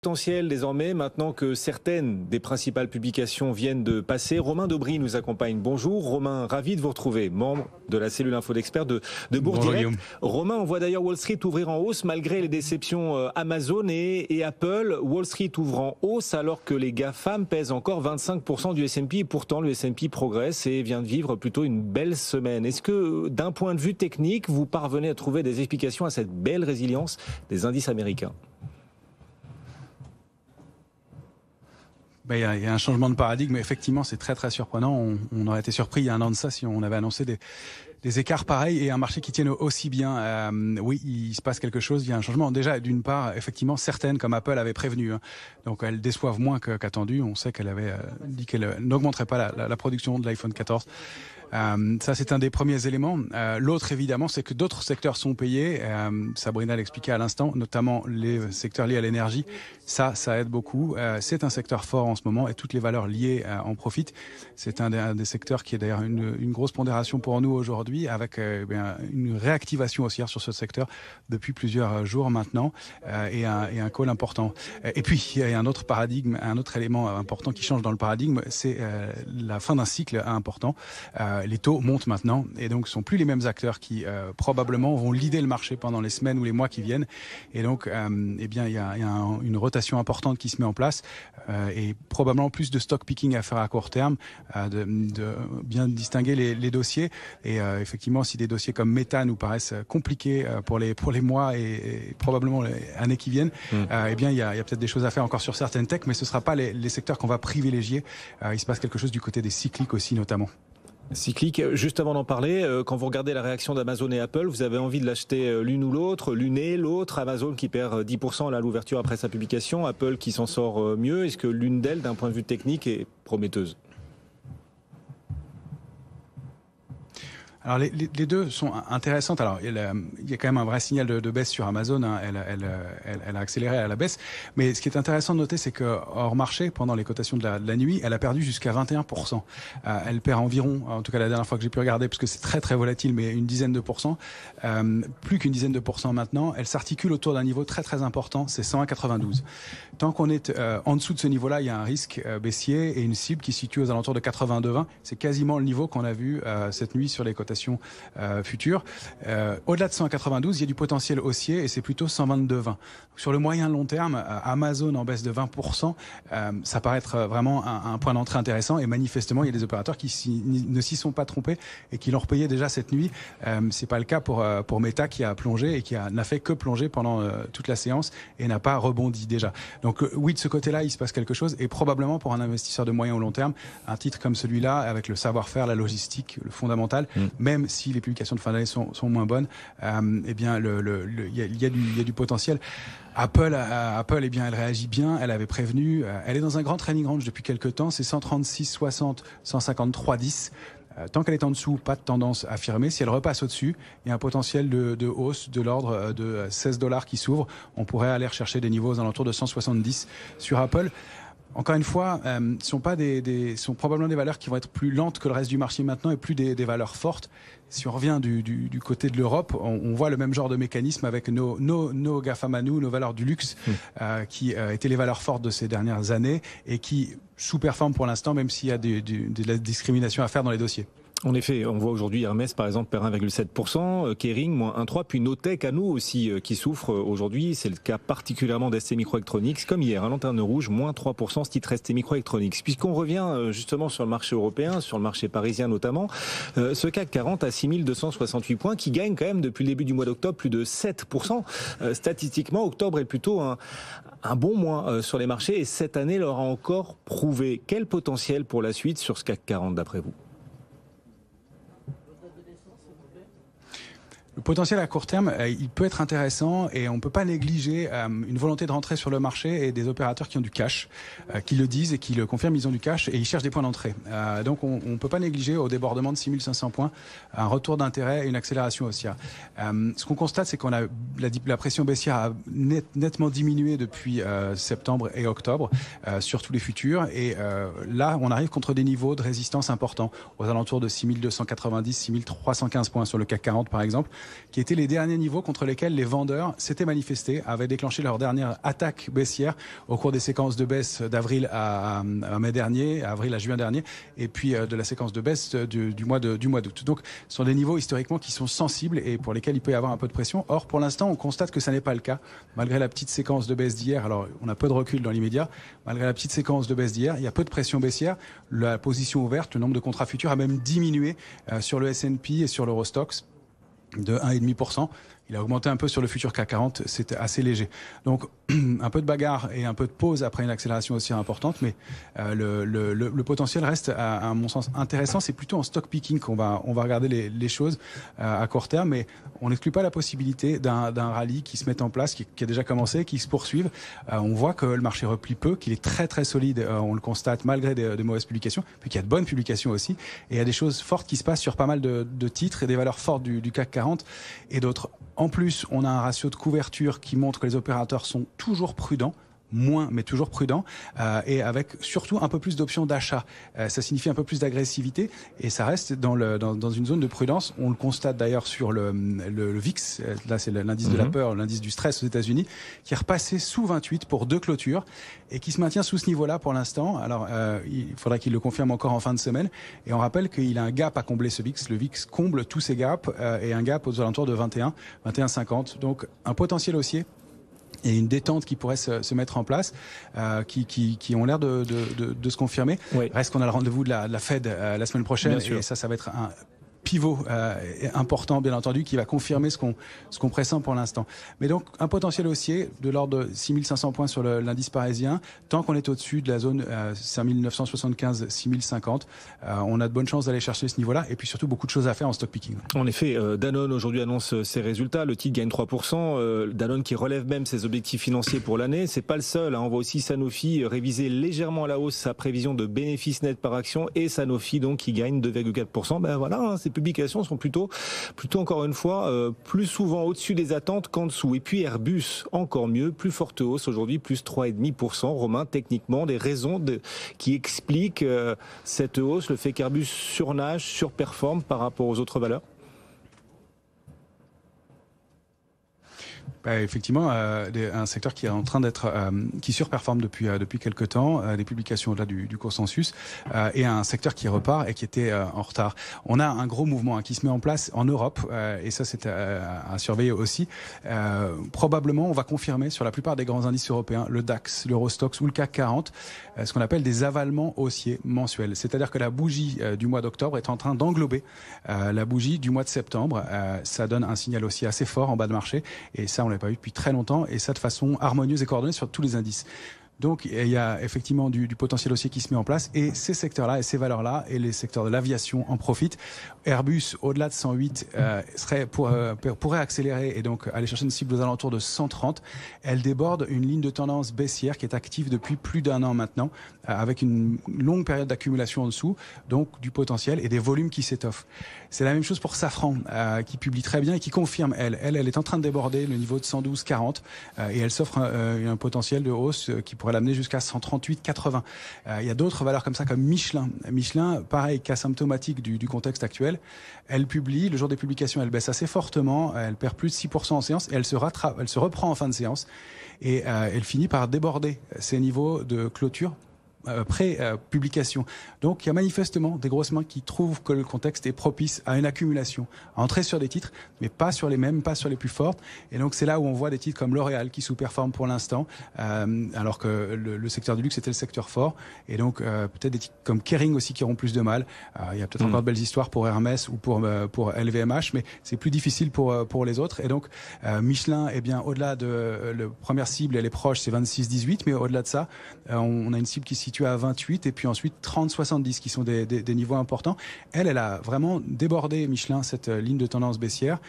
potentiel désormais, maintenant que certaines des principales publications viennent de passer. Romain Daubry nous accompagne. Bonjour Romain, ravi de vous retrouver, membre de la cellule info d'experts de Bourse Direct. Romain, on voit d'ailleurs Wall Street ouvrir en hausse malgré les déceptions Amazon et Apple. Wall Street ouvre en hausse alors que les GAFAM pèsent encore 25% du S&P. Et pourtant, le S&P progresse et vient de vivre plutôt une belle semaine. Est-ce que d'un point de vue technique, vous parvenez à trouver des explications à cette belle résilience des indices américains? Il y a un changement de paradigme, effectivement c'est très très surprenant. On aurait été surpris il y a un an de ça si on avait annoncé des écarts pareils et un marché qui tienne aussi bien. Oui, il se passe quelque chose, il y a un changement. Déjà, d'une part, effectivement, certaines, comme Apple, avaient prévenu. Donc elles déçoivent moins qu'attendu. On sait qu'elle avait dit qu'elle n'augmenterait pas la production de l'iPhone 14. Ça, c'est un des premiers éléments. L'autre, évidemment, c'est que d'autres secteurs sont payés. Sabrina l'expliquait à l'instant, notamment les secteurs liés à l'énergie. Ça aide beaucoup. C'est un secteur fort en ce moment et toutes les valeurs liées en profitent. C'est un des secteurs qui est d'ailleurs une grosse pondération pour nous aujourd'hui, avec une réactivation haussière sur ce secteur depuis plusieurs jours maintenant et un call important. Et puis, il y a un autre paradigme, un autre élément important qui change dans le paradigme, c'est la fin d'un cycle important. Les taux montent maintenant et donc ce sont plus les mêmes acteurs qui probablement vont leader le marché pendant les semaines ou les mois qui viennent. Et donc, il y a une rotation importante qui se met en place et probablement plus de stock picking à faire à court terme, de bien distinguer les dossiers. Et effectivement, si des dossiers comme Meta nous paraissent compliqués pour les mois et probablement les années qui viennent, il y a peut-être des choses à faire encore sur certaines techs, mais ce ne sera pas les secteurs qu'on va privilégier. Il se passe quelque chose du côté des cycliques aussi notamment. Cyclique, juste avant d'en parler, quand vous regardez la réaction d'Amazon et Apple, vous avez envie de l'acheter l'une ou l'autre, l'une et l'autre. Amazon qui perd 10% à l'ouverture après sa publication, Apple qui s'en sort mieux. Est-ce que l'une d'elles, d'un point de vue technique, est prometteuse ? Alors les deux sont intéressantes. Alors il y a quand même un vrai signal de baisse sur Amazon. Elle a accéléré à la baisse. Mais ce qui est intéressant de noter, c'est que hors marché, pendant les cotations de la nuit, elle a perdu jusqu'à 21%. Elle perd environ, en tout cas la dernière fois que j'ai pu regarder, parce que c'est très très volatile, mais une dizaine de pourcents. Plus qu'une dizaine de pourcents maintenant. Elle s'articule autour d'un niveau très très important, c'est 101,92. Tant qu'on est en dessous de ce niveau-là, il y a un risque baissier et une cible qui se situe aux alentours de 82,20. C'est quasiment le niveau qu'on a vu cette nuit sur les cotations futures. Au-delà de 192, il y a du potentiel haussier et c'est plutôt 122,20. Sur le moyen long terme, Amazon en baisse de 20%, ça paraît être vraiment un point d'entrée intéressant et manifestement, il y a des opérateurs qui ne s'y sont pas trompés et qui l'ont repayé déjà cette nuit. C'est pas le cas pour Meta qui a plongé et qui n'a fait que plonger pendant toute la séance et n'a pas rebondi déjà. Donc oui, de ce côté-là, il se passe quelque chose et probablement pour un investisseur de moyen ou long terme, un titre comme celui-là, avec le savoir-faire, la logistique, le fondamental, même si les publications de fin d'année sont moins bonnes, il y a du potentiel. Apple, elle réagit bien, elle avait prévenu, elle est dans un grand trading range depuis quelques temps, c'est 136,60, 153,10. Tant qu'elle est en dessous, pas de tendance affirmée. Si elle repasse au-dessus, il y a un potentiel de hausse de l'ordre de $16 qui s'ouvre. On pourrait aller rechercher des niveaux aux alentours de 170 sur Apple. Encore une fois, sont probablement des valeurs qui vont être plus lentes que le reste du marché maintenant et plus des valeurs fortes. Si on revient du côté de l'Europe, on voit le même genre de mécanisme avec nos GAFAM à nous, nos valeurs du luxe, qui étaient les valeurs fortes de ces dernières années et qui sous-performent pour l'instant, même s'il y a de la discrimination à faire dans les dossiers. En effet, on voit aujourd'hui Hermès par exemple perd 1,7%, Kering moins 1,3%, puis Notech à nous aussi qui souffre aujourd'hui. C'est le cas particulièrement d'ST Microelectronics, comme hier, un lanterne rouge, moins 3%, ce titre ST Microelectronics. Puisqu'on revient justement sur le marché européen, sur le marché parisien notamment, ce CAC 40 à 6268 points qui gagne quand même depuis le début du mois d'octobre plus de 7%. Statistiquement, octobre est plutôt un bon mois sur les marchés et cette année l'aura encore prouvé. Quel potentiel pour la suite sur ce CAC 40 d'après vous ? Le potentiel à court terme, il peut être intéressant et on ne peut pas négliger une volonté de rentrer sur le marché et des opérateurs qui ont du cash, qui le disent et qui le confirment, ils ont du cash et ils cherchent des points d'entrée. Donc on ne peut pas négliger au débordement de 6500 points un retour d'intérêt et une accélération haussière. Ce qu'on constate, c'est qu'on a la pression baissière a nettement diminué depuis septembre et octobre sur tous les futurs et là on arrive contre des niveaux de résistance importants aux alentours de 6290, 6315 points sur le CAC 40 par exemple. qui étaient les derniers niveaux contre lesquels les vendeurs s'étaient manifestés, avaient déclenché leur dernière attaque baissière au cours des séquences de baisse d'avril à mai dernier, avril à juin dernier, et puis de la séquence de baisse du mois d'août. Donc, ce sont des niveaux historiquement qui sont sensibles et pour lesquels il peut y avoir un peu de pression. Or, pour l'instant, on constate que ça n'est pas le cas. Malgré la petite séquence de baisse d'hier, alors on a peu de recul dans l'immédiat, malgré la petite séquence de baisse d'hier, il y a peu de pression baissière. La position ouverte, le nombre de contrats futurs a même diminué sur le S&P et sur l'Eurostoxx de 1,5%. Il a augmenté un peu sur le futur CAC 40, c'était assez léger. Donc, un peu de bagarre et un peu de pause après une accélération aussi importante, mais le potentiel reste, à mon sens, intéressant. C'est plutôt en stock picking qu'on va regarder les choses à court terme, mais on n'exclut pas la possibilité d'un rallye qui se mette en place, qui a déjà commencé, qui se poursuive. On voit que le marché replie peu, qu'il est très très solide, on le constate malgré des mauvaises publications, puis qu'il y a de bonnes publications aussi, et il y a des choses fortes qui se passent sur pas mal de titres et des valeurs fortes du CAC 40 et d'autres. En plus, on a un ratio de couverture qui montre que les opérateurs sont toujours prudents, moins mais toujours prudents, et avec surtout un peu plus d'options d'achat. Ça signifie un peu plus d'agressivité et ça reste dans une zone de prudence. On le constate d'ailleurs sur le VIX, là c'est l'indice de la peur, l'indice du stress aux États-Unis, qui est repassé sous 28 pour 2 clôtures et qui se maintient sous ce niveau-là pour l'instant. Alors il faudra qu'il le confirme encore en fin de semaine. Et on rappelle qu'il a un gap à combler ce VIX. Le VIX comble tous ces gaps et un gap aux alentours de 21,50. Donc un potentiel haussier et une détente qui pourrait se mettre en place, qui ont l'air de se confirmer. Oui. Reste qu'on a le rendez-vous de la Fed la semaine prochaine, et ça va être un pivot important, bien entendu, qui va confirmer ce qu'on pressent pour l'instant. Mais donc, un potentiel haussier de l'ordre de 6500 points sur l'indice parisien, tant qu'on est au-dessus de la zone 5975-6050, on a de bonnes chances d'aller chercher ce niveau-là, et puis surtout beaucoup de choses à faire en stock picking. En effet, Danone aujourd'hui annonce ses résultats, le titre gagne 3%, Danone qui relève même ses objectifs financiers pour l'année, c'est pas le seul, hein. On voit aussi Sanofi réviser légèrement à la hausse sa prévision de bénéfices nets par action, et Sanofi donc qui gagne 2,4%. Ben voilà, hein, ces publications sont plutôt encore une fois plus souvent au-dessus des attentes qu'en dessous. Et puis Airbus, encore mieux, plus forte hausse aujourd'hui, plus 3,5%. Romain, techniquement, des raisons qui expliquent cette hausse, le fait qu'Airbus surnage, surperforme par rapport aux autres valeurs? Effectivement, un secteur qui est en train d'être qui surperforme depuis quelques temps, des publications au-delà du consensus, et un secteur qui repart et qui était en retard. On a un gros mouvement qui se met en place en Europe, et ça c'est à surveiller aussi. Probablement, on va confirmer sur la plupart des grands indices européens, le DAX, l'Eurostoxx ou le CAC 40, ce qu'on appelle des avalements haussiers mensuels. C'est-à-dire que la bougie du mois d'octobre est en train d'englober la bougie du mois de septembre. Ça donne un signal haussier assez fort en bas de marché, et ça on l'a pas eu depuis très longtemps, et ça de façon harmonieuse et coordonnée sur tous les indices. Donc il y a effectivement du potentiel haussier qui se met en place, et ces secteurs-là et ces valeurs-là et les secteurs de l'aviation en profitent. Airbus au-delà de 108 pourrait accélérer et donc aller chercher une cible aux alentours de 130. Elle déborde une ligne de tendance baissière qui est active depuis plus d'un an maintenant, avec une longue période d'accumulation en dessous, donc du potentiel et des volumes qui s'étoffent. C'est la même chose pour Safran, qui publie très bien et qui confirme, elle est en train de déborder le niveau de 112,40, et elle s'offre un potentiel de hausse qui pourrait l'amener jusqu'à 138,80. Il y a d'autres valeurs comme ça, comme Michelin. Michelin, pareil, cas symptomatique du contexte actuel. Elle publie, le jour des publications, elle baisse assez fortement, elle perd plus de 6% en séance, et elle se reprend en fin de séance, et elle finit par déborder ses niveaux de clôture pré-publication. Donc il y a manifestement des grosses mains qui trouvent que le contexte est propice à une accumulation, à entrer sur des titres, mais pas sur les mêmes, pas sur les plus fortes. Et donc c'est là où on voit des titres comme L'Oréal qui sous-performent pour l'instant, alors que le secteur du luxe était le secteur fort. Et donc peut-être des titres comme Kering aussi qui auront plus de mal. Il y a peut-être encore de belles histoires pour Hermès ou pour LVMH, mais c'est plus difficile pour les autres. Et donc Michelin, eh bien au-delà de la première cible, elle est proche, c'est 26-18, mais au-delà de ça, on a une cible qui se situe à 28, et puis ensuite 30-70 qui sont des niveaux importants. Elle a vraiment débordé, Michelin, cette ligne de tendance baissière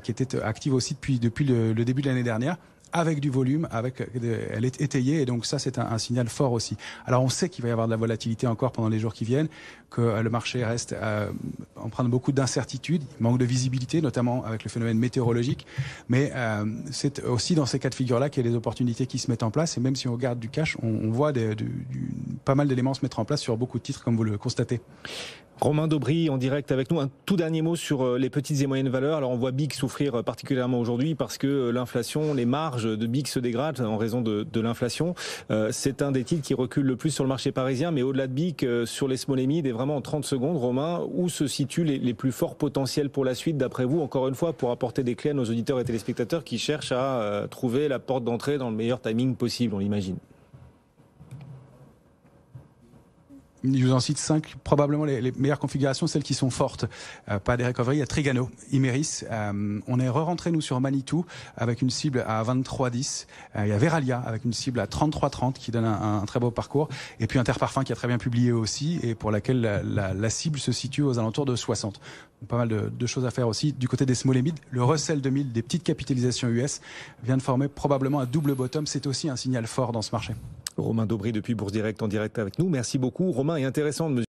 qui était active aussi depuis le début de l'année dernière, avec du volume, elle est étayée, et donc ça c'est un signal fort aussi. Alors on sait qu'il va y avoir de la volatilité encore pendant les jours qui viennent, que le marché reste empreint de beaucoup d'incertitudes, manque de visibilité, notamment avec le phénomène météorologique, mais c'est aussi dans ces cas de figure-là qu'il y a des opportunités qui se mettent en place, et même si on regarde du cash, on voit pas mal d'éléments se mettre en place sur beaucoup de titres, comme vous le constatez. Romain Daubry en direct avec nous. Un tout dernier mot sur les petites et moyennes valeurs. Alors on voit BIC souffrir particulièrement aujourd'hui parce que l'inflation, les marges de BIC se dégradent en raison de l'inflation. C'est un des titres qui recule le plus sur le marché parisien, mais au-delà de BIC, sur les small et mid, et vraiment en 30 secondes, Romain, où se situent les plus forts potentiels pour la suite d'après vous, encore une fois, pour apporter des clés à nos auditeurs et téléspectateurs qui cherchent à trouver la porte d'entrée dans le meilleur timing possible, on l'imagine. Je vous en cite 5, probablement les meilleures configurations, celles qui sont fortes. Pas des recovery, il y a Trigano, Imeris. On est re-rentré, nous, sur Manitou, avec une cible à 23,10. Il y a Veralia, avec une cible à 33,30, qui donne un très beau parcours. Et puis Interparfum, qui a très bien publié aussi, et pour laquelle la cible se situe aux alentours de 60. Donc, pas mal de choses à faire aussi. Du côté des small et mid, le Russell 2000, des petites capitalisations US, vient de former probablement un double bottom. C'est aussi un signal fort dans ce marché. Romain Daubry depuis Bourse Direct en direct avec nous. Merci beaucoup. Romain, est intéressant de